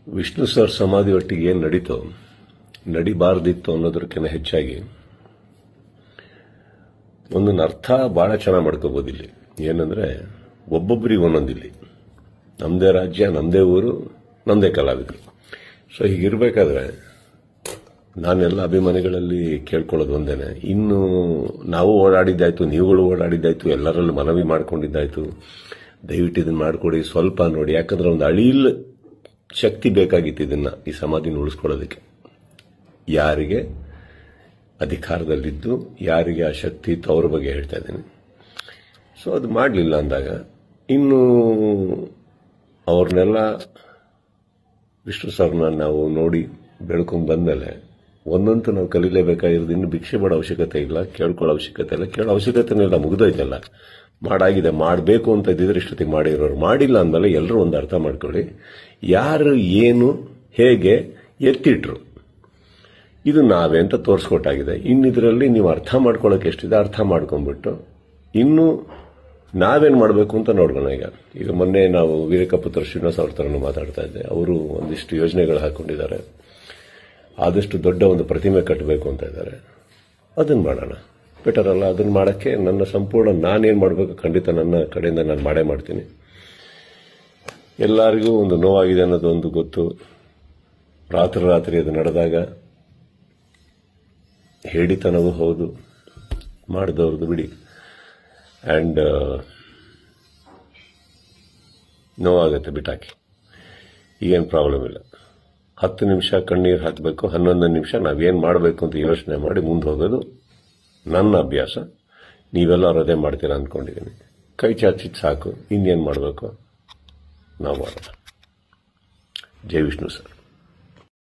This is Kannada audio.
ವಿಷ್ಣು ಸರ್ ಸಮಾಧಿ ಒಟ್ಟಿಗೆ ಏನು ನಡೀತೋ ನಡಿಬಾರ್ದಿತ್ತು ಅನ್ನೋದಕ್ಕಿಂತ ಹೆಚ್ಚಾಗಿ ಒಂದೊಂದು ಅರ್ಥ ಬಹಳ ಚೆನ್ನಾಗಿ ಮಾಡ್ಕೋಬಹುದು. ಇಲ್ಲಿ ಏನಂದ್ರೆ ಒಬ್ಬೊಬ್ಬರಿಗೆ ಒಂದೊಂದಿಲ್ಲಿ ನಮ್ಮದೇ ರಾಜ್ಯ, ನಮ್ಮದೇ ಊರು, ನಮ್ಮದೇ ಕಲಾವಿದರು. ಸೊ ಹೀಗಿರಬೇಕಾದ್ರೆ ನಾನೆಲ್ಲ ಅಭಿಮಾನಿಗಳಲ್ಲಿ ಕೇಳ್ಕೊಳ್ಳೋದು ಒಂದೇನೆ, ಇನ್ನು ನಾವು ಓಡಾಡಿದ್ದಾಯ್ತು, ನೀವುಗಳು ಓಡಾಡಿದ್ದಾಯ್ತು, ಎಲ್ಲರಲ್ಲೂ ಮನವಿ ಮಾಡ್ಕೊಂಡಿದ್ದಾಯ್ತು, ದಯವಿಟ್ಟು ಇದನ್ನ ಮಾಡಿಕೊಡಿ, ಸ್ವಲ್ಪ ನೋಡಿ. ಯಾಕಂದ್ರೆ ಒಂದು ಅಳಿಲ್ ಶಕ್ತಿ ಬೇಕಾಗಿತ್ತು ಇದನ್ನ, ಈ ಸಮಾಧಿನ ಉಳಿಸ್ಕೊಳ್ಳೋದಕ್ಕೆ. ಯಾರಿಗೆ ಅಧಿಕಾರದಲ್ಲಿದ್ದು ಯಾರಿಗೆ ಆ ಶಕ್ತಿ ಇತ್ತು ಅವ್ರ ಬಗ್ಗೆ ಹೇಳ್ತಾ ಇದ್ದೀನಿ. ಸೊ ಅದು ಮಾಡಲಿಲ್ಲ ಅಂದಾಗ ಇನ್ನು ಅವ್ರನ್ನೆಲ್ಲ ವಿಷ್ಣು ಸರ್ನ ನಾವು ನೋಡಿ ಬೆಳ್ಕೊಂಡು ಬಂದಮೇಲೆ ಒಂದಂತೂ ನಾವು ಕಲೀಲೇಬೇಕಾಗಿರೋದು, ಇನ್ನು ಭಿಕ್ಷೆ ಮಾಡೋ ಅವಶ್ಯಕತೆ ಇಲ್ಲ, ಕೇಳ್ಕೊಳ್ಳೋ ಅವಶ್ಯಕತೆ ಇಲ್ಲ, ಕೇಳೋ ಅವಶ್ಯಕತೆನೆಲ್ಲ ಮುಗಿದೋಯ್ತಲ್ಲ. ಮಾಡಾಗಿದೆ, ಮಾಡಬೇಕು ಅಂತ ಇದ್ದಿದ್ರೆ ಇಷ್ಟೊತ್ತಿಗೆ ಮಾಡಿರೋರು. ಮಾಡಿಲ್ಲ ಅಂದಮೇಲೆ ಎಲ್ಲರೂ ಒಂದು ಅರ್ಥ ಮಾಡ್ಕೊಳ್ಳಿ, ಯಾರು ಏನು ಹೇಗೆ ಎತ್ತಿಟ್ರು ಇದು ನಾವೇ ಅಂತ ತೋರಿಸ್ಕೊಟ್ಟಾಗಿದೆ. ಇನ್ನಿದ್ರಲ್ಲಿ ನೀವು ಅರ್ಥ ಮಾಡ್ಕೊಳ್ಳೋಕೆ ಎಷ್ಟಿದೆ ಅರ್ಥ ಮಾಡ್ಕೊಂಡ್ಬಿಟ್ಟು ಇನ್ನು ನಾವೇನು ಮಾಡಬೇಕು ಅಂತ ನೋಡೋಣ. ಈಗ ಮೊನ್ನೆ ನಾವು ವೀರಕಪುತ್ರ ಶ್ರೀನಿವಾಸ ಅವ್ರ ಥರನೂ ಮಾತಾಡ್ತಾ ಇದ್ದೆ. ಅವರು ಒಂದಿಷ್ಟು ಯೋಜನೆಗಳು ಹಾಕೊಂಡಿದ್ದಾರೆ, ಆದಷ್ಟು ದೊಡ್ಡ ಒಂದು ಪ್ರತಿಮೆ ಕಟ್ಟಬೇಕು ಅಂತ ಇದ್ದಾರೆ. ಅದನ್ನು ಮಾಡೋಣ, ಬೆಟರ್ ಅಲ್ಲ? ಅದನ್ನು ಮಾಡೋಕ್ಕೆ ನನ್ನ ಸಂಪೂರ್ಣ ನಾನೇನು ಮಾಡಬೇಕು ಖಂಡಿತ ನನ್ನ ಕಡೆಯಿಂದ ನಾನು ಮಾಡೇ ಮಾಡ್ತೀನಿ. ಎಲ್ಲರಿಗೂ ಒಂದು ನೋವಾಗಿದೆ ಅನ್ನೋದೊಂದು ಗೊತ್ತು. ರಾತ್ರಿ ಅದು ನಡೆದಾಗ ಹೇಳಿತನವೂ ಹೌದು, ಮಾಡಿದವ್ರದ್ದು ಬಿಡಿ. ಆ್ಯಂಡ್ ನೋವಾಗುತ್ತೆ, ಬಿಟ್ಟಾಕಿ, ಈಗೇನು ಪ್ರಾಬ್ಲಮ್ ಇಲ್ಲ. 10 ನಿಮಿಷ ಕಣ್ಣೀರು ಹಾಕಬೇಕು, 11 ನಿಮಿಷ ನಾವೇನು ಮಾಡಬೇಕು ಅಂತ ಯೋಚನೆ ಮಾಡಿ ಮುಂದೆ ಹೋಗೋದು ನನ್ನ ಅಭ್ಯಾಸ. ನೀವೆಲ್ಲರೂ ಅದೇ ಮಾಡ್ತೀರಾ ಅಂದ್ಕೊಂಡಿದ್ದೀನಿ. ಕೈ ಚಾಚಿದ್ ಸಾಕು, ಇನ್ನೇನು ಮಾಡಬೇಕು ನಾವು ಮಾಡೋಣ. ಜೈ ವಿಷ್ಣು ಸರ್.